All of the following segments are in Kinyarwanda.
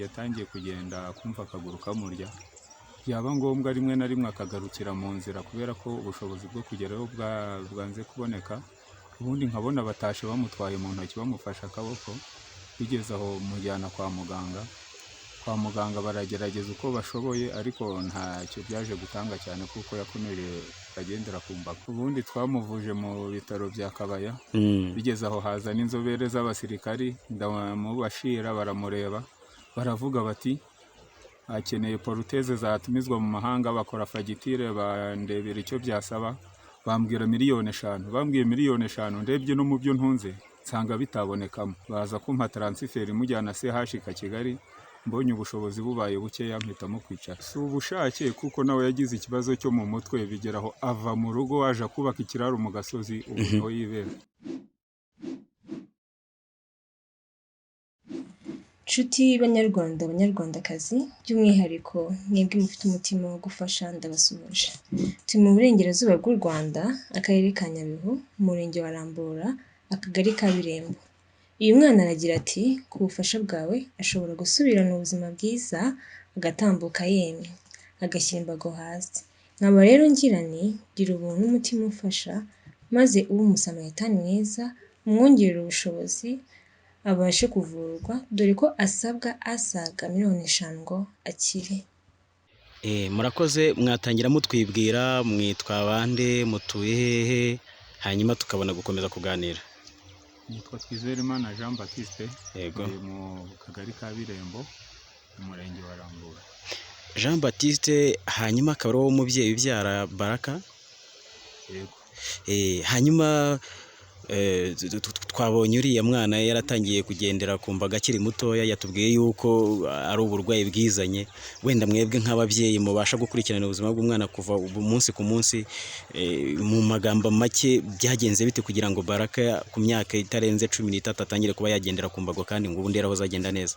yatangiye kugenda kumva akaguru kamurya, byaba ngombwa rimwe na rimwe akagarukira mu nzira kubera ko ubushobozi bwo kugerayo bwanze kuboneka, ubundi nkabona batashe bamutwaye mu ntoki bamufashe akaboko, bigeze aho mujyana kwa muganga. Kwa muganga baragerageza uko bashoboye ariko ntacyo byaje gutanga cyane kuko yakomeje agendera ku mbago. Ubundi twamuvuje mu bitaro bya Kabaya, bigeze aho haza n'inzobere z'abasirikari ndamubashira baramureba, baravuga bati akeneye poruteze zatumizwa mu mahanga, bakora fagitire bandebera icyo byasaba, bambwira miliyoni 5. Bambwiye miliyoni 5, ndebye no mu byo ntunze nsanga bitabonekamo, baza kumpa transfert mujyana CHK Kigali. Mbonye ubushobozi bubaye bukeya mpitamo kwicara. Si ubushake kuko nawe yagize ikibazo cyo mu mutwe, bigeraho ava mu rugo waje kubaka ikiraro mu gasozi ubu niho yibera. Nshuti banyarwanda banyarwandakazi, by'umwihariko mwebwe mufite umutima wo gufasha ndabasuhuje. Turi mu burengerazuba bw'u Rwanda, akarere ka Nyabihu, umurenge wa Rambura, akagari ka Birembo. Uyu mwana aragira ati ku bufasha bwawe ashobora gusubirana ubuzima bwiza, agatambuka yemye, agashyira imbago hasi. Nkaba rero ngira nti gira ubuntu n'umutima ufasha, maze ube umusamaritan mwiza, umwongerera ubushobozi, abashe kuvurwa, dore ko asabwa asaga miliyoni 5 ngo akire. Murakoze, mwatangira mutwibwira mwitwa bande, mutuye hehe, hanyuma tukabona gukomeza kuganira. Nitwa Twizerimana Jean Baptiste, Yego. mu kagari ka Birembo, umurenge wa Rambura. Jean Baptiste, hanyuma akaba ari wowe umubyeyi ubyara Baraka. Yego. Hanyuma twabonye uriya mwana yaratangiye kugendera ku mbaga akiri mutoya, yatubwiye yuko ari uburwayi bwizanye. Wenda mwebwe nk'ababyeyi mubasha gukurikirana ubuzima bw'umwana kuva umunsi ku munsi, mu magambo make byagenze bite kugira ngo Baraka ku myaka itarenze 13 atangire kuba yagendera ku mbago kandi ngo ubundi yarahoze agenda neza?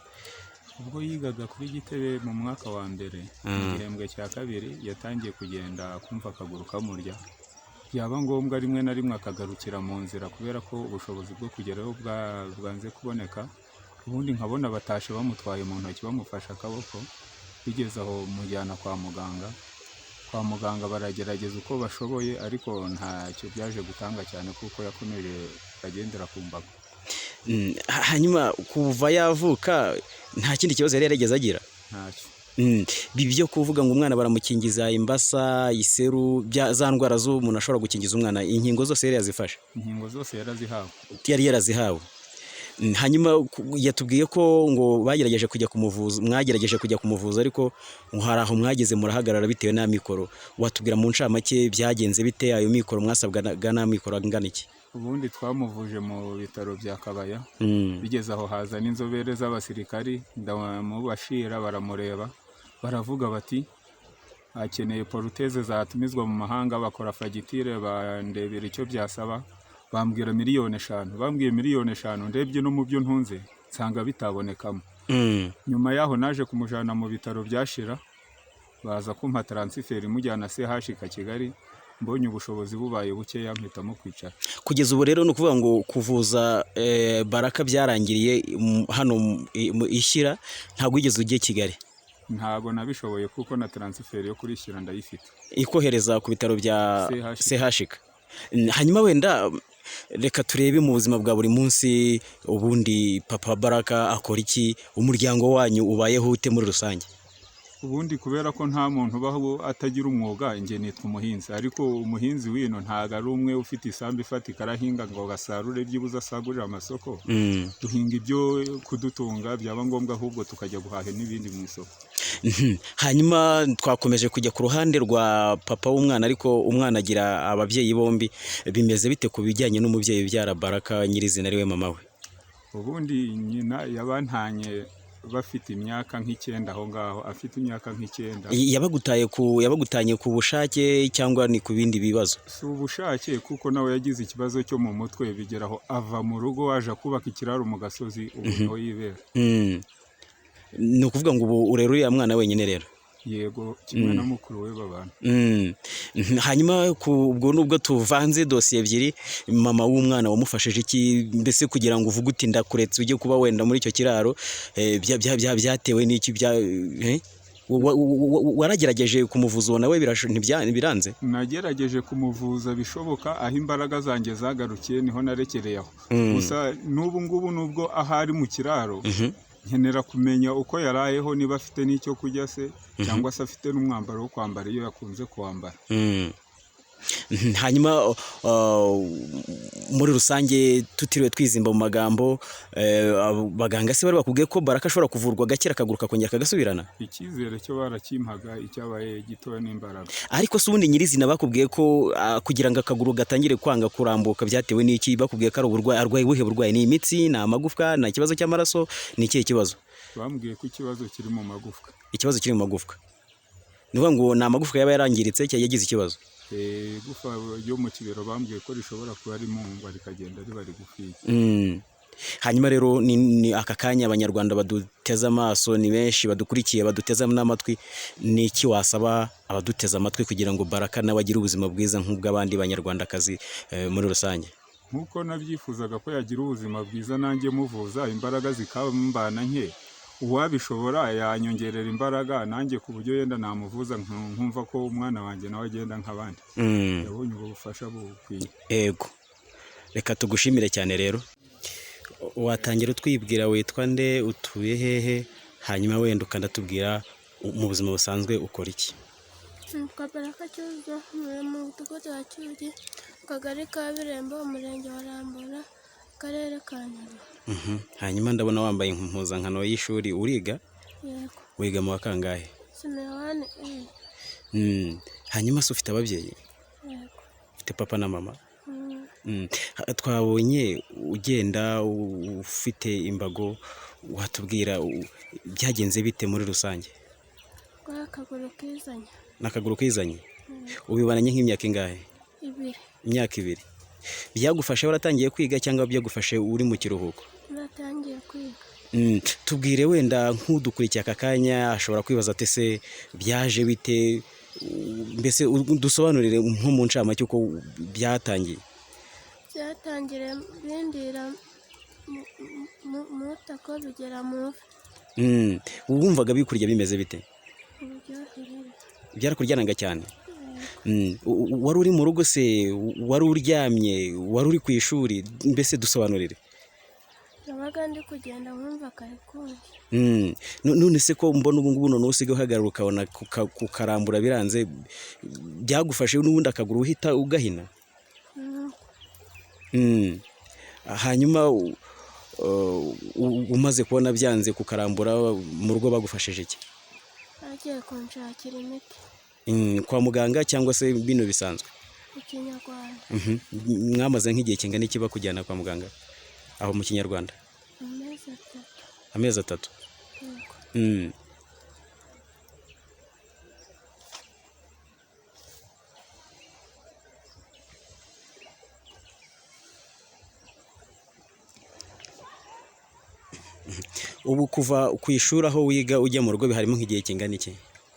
Ubwo yigaga kuri Gitebe mu mwaka wa mbere, mu gihembwe cya kabiri yatangiye kugenda kumva akaguru kamurya, byaba ngombwa rimwe na rimwe akagarukira mu nzira kubera ko ubushobozi bwo kugerayo bwanze kuboneka, ubundi nkabona batashe bamutwaye mu ntoki bamufashe akaboko, bigeze aho mujyana kwa muganga. Kwa muganga baragerageza uko bashoboye ariko ntacyo byaje gutanga cyane kuko yakomeje agendera ku mbago. Hanyuma kuva yavuka nta kindi kibazo yari yarigeze agira? Ntacyo. Bibi byo kuvuga ngo umwana baramukingiza imbasa, iseru, za ndwara zo umuntu ashobora gukingiza umwana, inkingo zose yari yazifashe? Inkingo zose yarazihawe. Yari yarazihawe. Hanyuma yatubwiye ko ngo bagerageje kujya kumuvuza, mwagerageje kujya kumuvuza ariko ngo hari aho mwageze murahagarara bitewe n'amikoro. Watubwira mu ncamake byagenze bite, ayo mikoro mwasabwaga n'amikoro angana iki? Ubundi twamuvuje mu bitaro bya Kabaya, bigeze aho haza n'inzobere z'abasirikari ndamubashira baramureba, baravuga bati akeneye poruteze zatumizwa mu mahanga, bakora fagitire bandebera icyo byasaba, bambwira miliyoni 5. Bambwiye miliyoni 5, ndebye no mu byo ntunze nsanga bitabonekamo. Nyuma yaho naje kumujana mu bitaro byashira, baza kumpa transfert mujyana CHK Kigali. Mbonye ubushobozi bubaye bukeya mpitamo kwicara. Kugeza ubu rero no kuvuga ngo kuvuza Baraka byarangiriye hano Ishyira, ntabwo wigeze ugiye Kigali? Ntabwo nabishoboye kuko na transfert yo kurishyura ndayifite, ikohereza ku bitaro bya CHK. Hanyuma wenda reka turebe mu buzima bwa buri munsi, ubundi papa Baraka akora iki, umuryango wanyu ubayeho ute muri rusange? Ubundi kubera ko nta muntu ubaho atagira umwuga, nge nitwa umuhinzi, ariko umuhinzi wino ntago ari umwe ufite isambu ifatika arahinga ngo gasarure byibuze asagurira amasoko. Duhinga ibyo kudutunga, byaba ngombwa ahubwo tukajya guhaha n'ibindi mu isoko. Hanyuma twakomeje kujya ku ruhande rwa papa w'umwana, ariko umwana agira ababyeyi bombi. Bimeze bite ku bijyanye n'umubyeyi ubyara Baraka nyirizina ari we mama we? Ubundi nyina yabantanye bafite imyaka nk'ikenda aho ngaho, afite imyaka nk'ikenda. Yabagutanye ku bushake cyangwa ni ku bindi bibazo? Si ubushake kuko nawe yagize ikibazo cyo mu mutwe, bigeraho ava mu rugo waje kubaka ikiraro mu gasozi ubu niho yibera. Ni ukuvuga ngo ubu urera uriya mwana wenyine rero? yego kimwe na mukuru we babana. Hanyuma ubwo nubwo tuvanze dosiye ebyiri, mama w'umwana wamufashije iki mbese kugira ngo uvuge uti ndakuretse ujye kuba wenda muri icyo kiraro, byatewe n'iki waragerageje kumuvuza uwo nawe biranze? Nagerageje kumuvuza bishoboka, aho imbaraga zanjye zagarukiye niho narekereye aho. Gusa n'ubu ngubu nubwo ahari mu kiraro nkenera kumenya uko yarayeho, niba afite n'icyo kurya se cyangwa se afite n'umwambaro wo kwambara iyo yakunze kuwambara. Hanyuma muri rusange tutiriwe twizimba mu magambo, abaganga se bari bakubwiye ko Baraka ashobora kuvurwa agakira akaguru kakongera kagasubirana? Icyizere cyo barakimpaga, icyabaye gitoya n'imbaraga. Ariko se ubundi nyirizina bakubwiye ko kugira ngo akaguru gatangire kwanga kurambuka byatewe n'iki? Bakubwiye ko ari uburwayi, arwaye ubuhe burwayi? Ni imitsi, ni amagufwa, ni ikibazo cy'amaraso, ni ikihe kibazo? Bambwiye ko ikibazo kiri mu magufwa. Ikibazo kiri mu magufwa, ni ukuvuga ngo ni amagufwa yaba yarangiritse cyangwa yagize ikibazo? Igufa ryo mu kibero bambwiye ko rishobora kuba rimungwa rikagenda riba rigufiya. Hanyuma rero ni aka kanya abanyarwanda baduteze amaso ni benshi, badukurikiye baduteze n'amatwi, ni iki wasaba abaduteze amatwi kugira ngo Baraka nawe agire ubuzima bwiza nk'ubw'abandi banyarwandakazi muri rusange? Nk'uko nabyifuzaga ko yagira ubuzima bwiza nanjye muvuza, imbaraga zikambana nke, uwabishobora yanyongerera imbaraga nanjye ku buryo yenda namuvuza nkumva ko umwana wanjye nawe agenda nk'abandi. Yabonye ubwo bufasha bukwiye. Yego, reka tugushimire cyane rero. Watangira utwibwira witwa nde, utuye hehe, hanyuma wenda ukanatubwira mu buzima busanzwe ukora iki? Nitwa Baraka Cyuzuzo, ntuye mu mudugudu wa Cyugi, akagari ka Birembo, umurenge wa Rambura, akarere ka Nyabihu. Hanyuma ndabona wambaye impuzankano y'ishuri, uriga? Yego. Wiga mu wa kangahe? Simewane. Hanyuma se ufite ababyeyi? Yego. Ufite papa na mama? Twabonye ugenda ufite imbago, watubwira byagenze bite muri rusange? Akaguru kizanye. N'akaguru kizanye? Ubibananye nk'imyaka ingahe? 2. Imyaka 2. Byagufashe waratangiye kwiga cyangwa byagufashe uri mu kiruhuko? Natangiye kwiga. Tubwire wenda nk'udukurikiye aka kanya ashobora kwibaza ati se byaje bite, mbese dusobanurire nko mu ncamake uko byatangiye. Byatangire bindira mu tako bigera mu wumvaga bikurya bimeze bite? uburyoherere. Byarakuryanaga cyane? Wari uri mu rugo se, wari uryamye, wari uri ku ishuri, mbese dusobanurire. Nabaga ndi kugenda nkumva kari kunje. None se ko mbona ubu ngubu none usigaye uhagarara ukabona kukarambura biranze, byagufashe n'ubundi akaguru uhita ugahina? Hanyuma umaze kubona byanze kukarambura mu rugo bagufashije iki? Bagiye kunshakira imiti. Kwa muganga cyangwa se bino bisanzwe? Mu Kinyarwanda. Mwamaze nk'igihe kingana iki bakujyana kwa muganga aho mu Kinyarwanda? Amezi 3. Yego. Ubu kuva ku ishuri aho wiga ujya mu rugo biharimo nk'igihe kingana iki?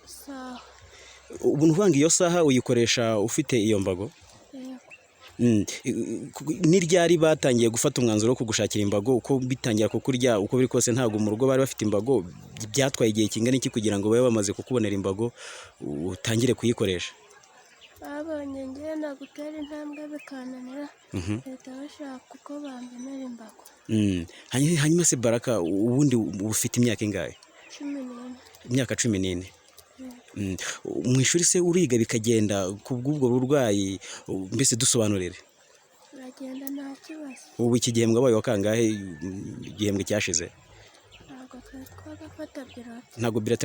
Saha. Ubu nuvanga iyo saha uyikoresha ufite iyo mbago? Ni ryari batangiye gufata umwanzuro wo kugushakira imbago, uko bitangira kukurya uko biri kose ntabwo mu rugo bari bafite imbago, byatwaye igihe kingana iki kugira ngo babe bamaze kukubonera imbago utangire kuyikoresha? Babonye ngenda gutera intambwe bikananira, leta bashaka uko bambonera imbago. Hanyuma se Baraka ubundi ufite imyaka ingahe? 14. Imyaka 14. Mu ishuri se uriga bikagenda ku bw'ubwo burwayi, mbese dusobanurire. Uragenda nta kibazo. Ubu iki gihembwe wabaye wa kangahe, igihembwe cyashize? Ntabwo twagafata birate. Ntabwo birate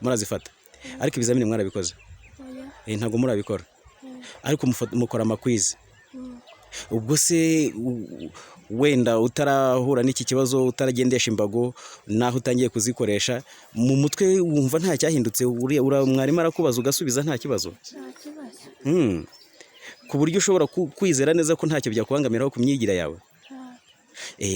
murazifata? Ariko ibizamini mwarabikoze? Oya. Ntabwo murabikora? Ariko mukora amakwizi? Ubwo se wenda utarahura n'iki kibazo, utaragendesha imbago, naho utangiye kuzikoresha, mu mutwe wumva nta cyahindutse? Mwarimu arakubaza ugasubiza nta kibazo? Nta kibazo. Ku buryo ushobora kwizera neza ko ntacyo byakubangamiraho ku myigire yawe?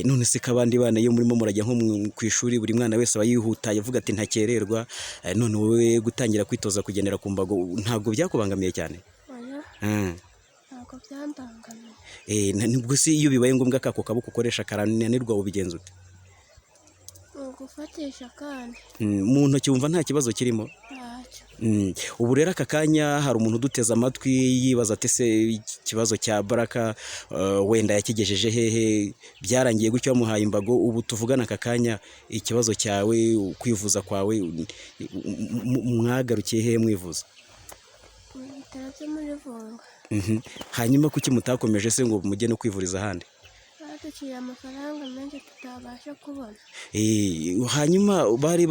none se ko abandi bana iyo murimo murajya nko ku ishuri buri mwana wese aba yihutaye avuga ati ntakererwa, none wowe gutangira kwitoza kugendera ku mbago ntabwo byakubangamiye cyane? oya ntabwo byambangamiye. nibwo se iyo bibaye ngombwa kako kaboko ukoresha karananirwa ubigenza ute? gufatisha kandi mu ntoki wumva nta kibazo kirimo? ntacyo. ubu rero aka kanya hari umuntu uduteze amatwi yibaza ati se ikibazo cya Baraka wenda yakigejeje hehe, byarangiye gutyo wamuhaye imbago, ubu tuvugana aka kanya ikibazo cyawe kwivuza kwawe mwagarukiye hehe mwivuza? mu bitaro byo muri Vunga. hanyuma kuki mutakomeje se ngo mujye no kwivuriza ahandi? baduciye amafaranga menshi tutabasha kubona. hanyuma bari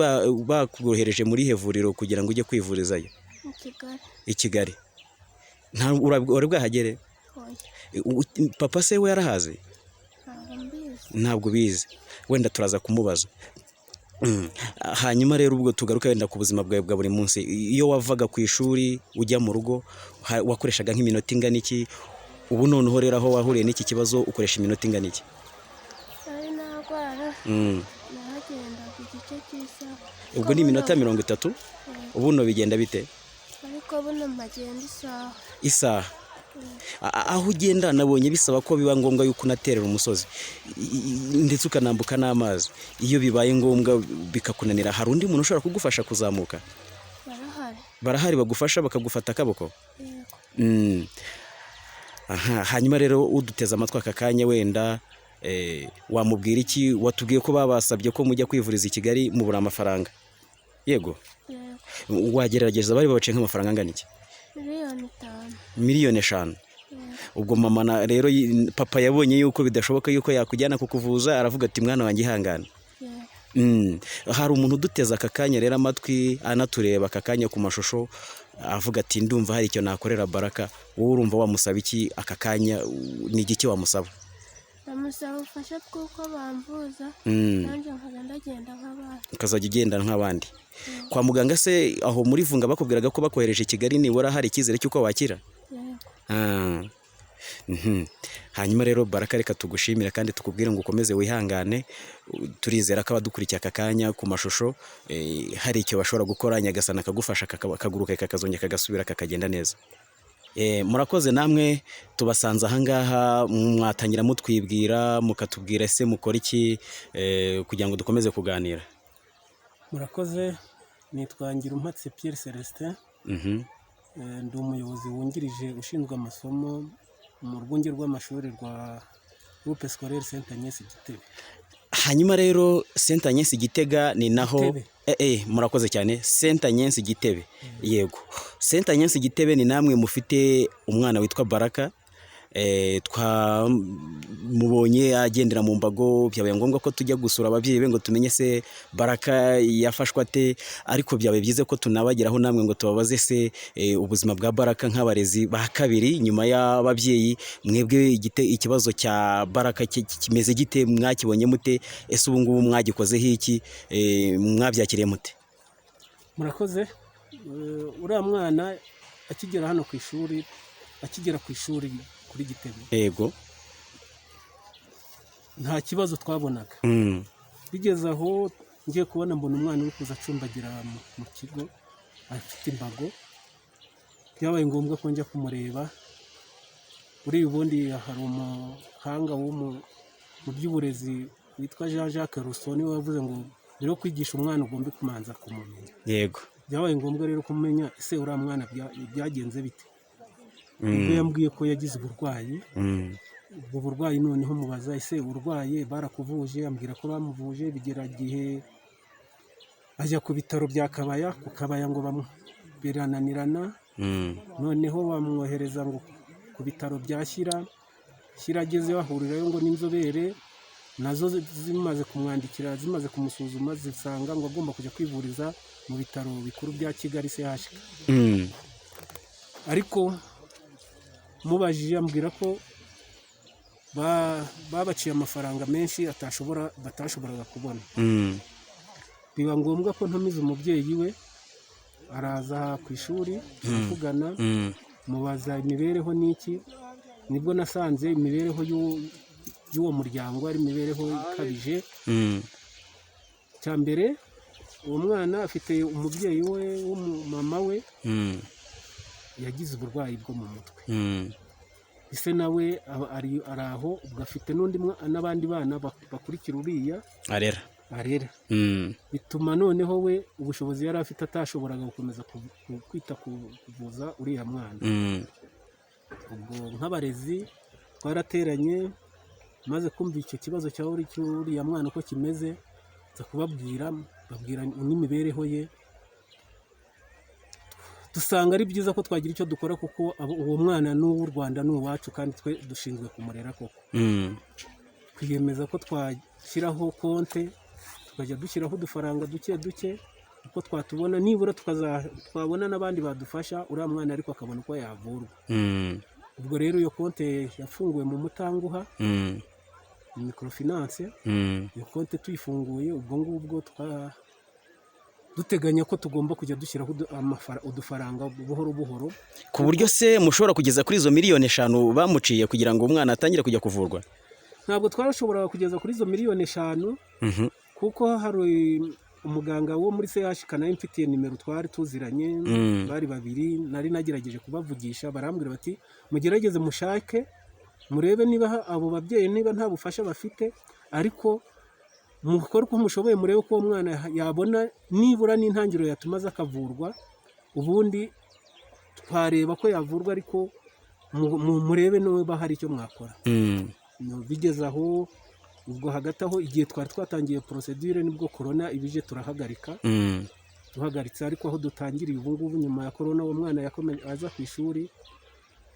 bakohereje muri he vuriro kugira ngo ujye kwivurizayo? i Kigali. I Kigali wari bwahagere? oya papa se we yarahazi? ntabwo mbizi. ntabwo bizi, wenda turaza kumubaza. hanyuma rero ubwo tugaruka wenda ku buzima bwawe bwa buri munsi, iyo wavaga ku ishuri ujya mu rugo wakoreshaga nk'iminota ingana iki? ubu noneho rero aho wahuriye n'iki kibazo ukoresha iminota ingana iki? ari narwara nahagendaga igice cy'isaha. ubwo ni iminota 30? ubu no bigenda bite? ariko buno mpagenda isaha. aho ugenda nabonye bisaba ko biba ngombwa yuko unaterera umusozi ndetse ukanambuka n'amazi. iyo bibaye ngombwa bikakunanira, hari undi muntu ushobora kugufasha kuzamuka? barahari bagufasha bakagufata akaboko? yego. hanyuma rero uduteze amatwi aka kanya wenda wamubwira iki? watubwiye ko babasabye ko mujya kwivuriza i Kigali mubura amafaranga, yego? wagerageza bari babaciye nk'amafaranga angana iki? miliyoni 5. ubwo mama rero papa yabonye yuko bidashoboka yuko yakujyana kukuvuza, aravuga ati mwana wanjye ihangane. hari umuntu uduteze aka kanya rero amatwi anatureba aka kanya ku mashusho avuga ati ndumva hari icyo nakorera Baraka, wowe urumva wamusaba iki aka kanya? ni igiki wamusaba? bamusaba ubufasha bw'uko bamvuza nanjye nkajya ndagenda nk'abandi. ukazajya ugenda nk'abandi. kwa muganga se aho muri Vunga bakubwiraga ko bakohereje i Kigali, nibura hari icyizere cy'uko wakira? hanyuma rero Baraka, reka tugushimira kandi tukubwire ngo ukomeze wihangane. turizera ko abadukurikiye aka kanya ku mashusho hari icyo bashobora gukora, Nyagasani akagufasha akaguru kawe kakazongera kagasubira kakagenda neza. murakoze namwe, tubasanze ahangaha mwatangira mutwibwira mukatubwira se mukora iki kugira ngo dukomeze kuganira. murakoze, nitwa Ngirumpatse Pierre Celestin. ndi umuyobozi wungirije ushinzwe amasomo mu rwunge rw'amashuri rwa Groupe Scolaire Saint Agnès Gitebe. hanyuma rero Saint Agnès Gitega ni naho murakoze cyane. Saint Agnès Gitebe, yego. Saint Agnès Gitebe ni namwe mufite umwana witwa Baraka. twamubonye agendera mu mbago, byabaye ngombwa ko tujya gusura ababyeyi be ngo tumenye se Baraka yafashwa ate, ariko byabaye byiza ko tunabageraho namwe ngo tubabaze se ubuzima bwa Baraka nk'abarezi ba kabiri nyuma y'ababyeyi. mwebwe ikibazo cya Baraka kimeze gite? mwakibonye mute? ese ubu ngubu mwagikozeho iki? mwabyakiriye mute? murakoze. uriya mwana akigera hano ku ishuri, akigera ku ishuri kuri Gitebe, yego, nta kibazo twabonaga. bigeze aho ngiye kubona mbona umwana uri kuza acumbagira mu kigo afite imbago. byabaye ngombwa ko njya kumureba. uri ubundi hari umuhanga mu by'uburezi witwa Jean Jacques Rousseau, niwe wavuze ngo rero kwigisha umwana ugomba kumanza kumumenya. yego. byabaye ngombwa rero kumenya ese uriya mwana byagenze bite. ubwo yambwiye ko yagize uburwayi. ubwo burwayi noneho mubaza ese urwaye barakuvuje? ambwira ko bamuvuje. bigera igihe ajya ku bitaro bya Kabaya, ku Kabaya ngo birananirana. noneho bamwohereza ngo ku bitaro bya Shyira. ageze bahurirayo ngo n'inzobere nazo zimaze kumwandikira, zimaze kumusuzuma, zisanga ngo agomba kujya kwivuriza mu bitaro bikuru bya Kigali CHK. ariko mubajije ambwira ko babaciye amafaranga menshi batashoboraga kubona. biba ngombwa ko ntumiza umubyeyi we, araza ku ishuri tuvugana, mubaza imibereho n'iki. nibwo nasanze imibereho y'uwo muryango ari imibereho ikabije. Cya mbere uwo mwana afite umubyeyi we w'umumama we yagize uburwayi bwo mu mutwe. Ise nawe ari aho ubwo afite n'abandi bana bakurikira uriya arera. Bituma noneho we ubushobozi yari afite atashoboraga gukomeza kwita kuvuza uriya mwana. Ubwo nk'abarezi twarateranye maze kumva icyo kibazo cya uriya mwana uko kimeze, nza babwira n'imibereho ye. Dusanga ari byiza ko twagira icyo dukora kuko uwo mwana n'uw'u Rwanda n'uwacu kandi twe dushinzwe kumurera koko. Twiyemeza ko twashyiraho konte tukajya dushyiraho udufaranga duke uko twatubona, nibura twabona n'abandi badufasha uriya mwana ariko akabona uko yavurwa. Ubwo rero iyo konte yafunguwe mu Mutanguha microfinance. Iyo konte tuyifunguye ubwo ngubwo duteganya ko tugomba kujya dushyiraho udufaranga buhoro ku buryo se mushobora kugeza kuri izo miliyoni 5 bamuciye kugira ngo umwana atangire kujya kuvurwa. Ntabwo twarashobora kugeza kuri izo miliyoni 5 kuko hari umuganga wo muri CHK nayo mfitiye nimero twari tuziranye, bari babiri nari nagerageje kubavugisha, barambwira bati mugerageze mushake murebe niba abo babyeyi niba nta bufasha bafite, ariko mukore uko mushoboye murebe ko umwana yabona nibura n'intangiriro yatuma aza akavurwa, ubundi twareba ko yavurwa, ariko murebe niba hari icyo mwakora. Bigeze aho ubwo hagati aho igihe twari twatangiye procedure nibwo corona ibije turahagarika. Duhagaritse ariko aho dutangiriye ubu ngubu nyuma ya corona uwo mwana yakomeje aza ku ishuri,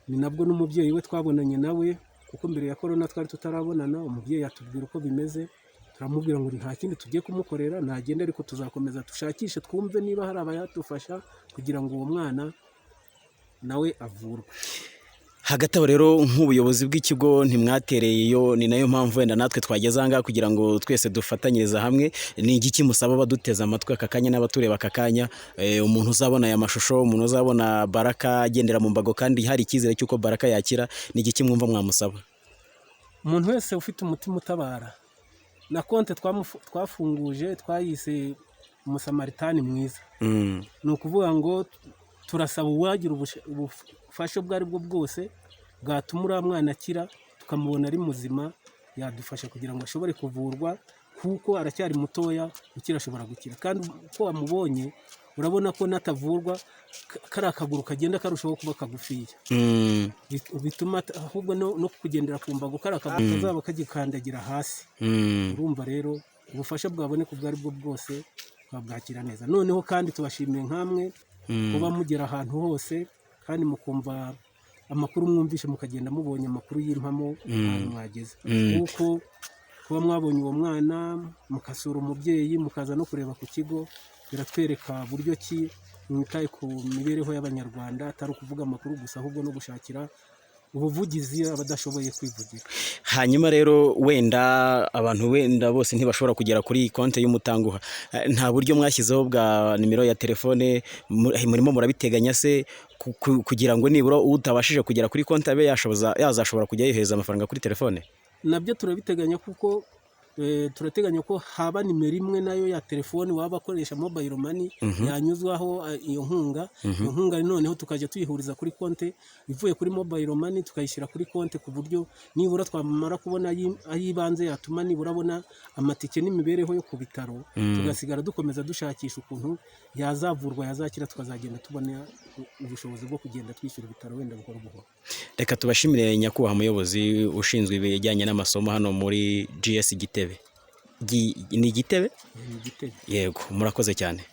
ni nabwo n'umubyeyi we twabonanye nawe kuko mbere ya corona twari tutarabonana. Umubyeyi yatubwira uko bimeze, turamubwira ngo nta kindi tugiye kumukorera, nagenda ariko tuzakomeza dushakishe twumve niba hari abayadufasha kugira ngo uwo mwana nawe avurwe. Hagati aho rero nk'ubuyobozi bw'ikigo ntimwatereyeyo, ni nayo mpamvu wenda natwe twageze aha ngaha kugira ngo twese dufatanyiriza hamwe. Ni igiki musaba baduteza amatwi aka kanya n'abatureba aka kanya? Umuntu uzabona aya mashusho, umuntu uzabona Baraka agendera mu mbago kandi hari icyizere cy'uko Baraka yakira, ni igiki mwumva mwamusaba? Umuntu wese ufite umutima utabara, na konte twafunguje twayise Umusamaritani mwiza. Ni ukuvuga ngo turasaba uwagira ubufasha ubwo ari bwo bwose bwatuma uriya mwana akira, tukamubona ari muzima, yadufasha kugira ngo ashobore kuvurwa kuko aracyari mutoya, ukira ashobora gukira. Kandi uko wamubonye urabona ko natavurwa kari akaguru kagenda karushaho kuba kagufiya. Bituma ahubwo no kugendera ku mbago kari akaguru kazaba kagikandagira hasi. Urumva rero ubufasha bwaboneka ubwo ari bwo bwose twabwakira neza. Noneho kandi tubashimiye nkamwe kuba mugera ahantu hose kandi mukumva amakuru mwumvishe, mukagenda mubonye amakuru y'impamo mwageze. Kuko kuba mwabonye uwo mwana mukasura umubyeyi mukaza no kureba ku kigo, biratwereka buryo ki mwitaye ku mibereho y'Abanyarwanda, atari ukuvuga amakuru gusa ahubwo no gushakira ubuvugizi abadashoboye kwivugira. Hanyuma rero wenda abantu wenda bose ntibashobora kugera kuri konte y'Umutanguha, nta buryo mwashyizeho bwa nimero ya telefone murimo murabiteganya se kugira ngo nibura utabashije kugera kuri konte abe yazashobora kujya yohereza amafaranga kuri telefone? Nabyo turabiteganya kuko turateganya ko haba nimero imwe nayo ya telefone waba akoresha mobile money yanyuzwaho iyo nkunga. Iyo nkunga noneho tukajya tuyihuriza kuri konte ivuye kuri mobile money tukayishyira kuri konte, ku buryo nibura twamara kubona ayibanze yatuma nibura abona amatike n'imibereho yo ku bitaro, tugasigara dukomeza dushakisha ukuntu yazavurwa yazakira, tukazagenda tubona ubushobozi bwo kugenda twishyura ibitaro wenda buhoro buhoro. Reka tubashimire nyakubahwa muyobozi ushinzwe ibijyanye n'amasomo hano muri GS Gitebe. Ni Gitebe? Ni Gitebe. Yego, murakoze cyane.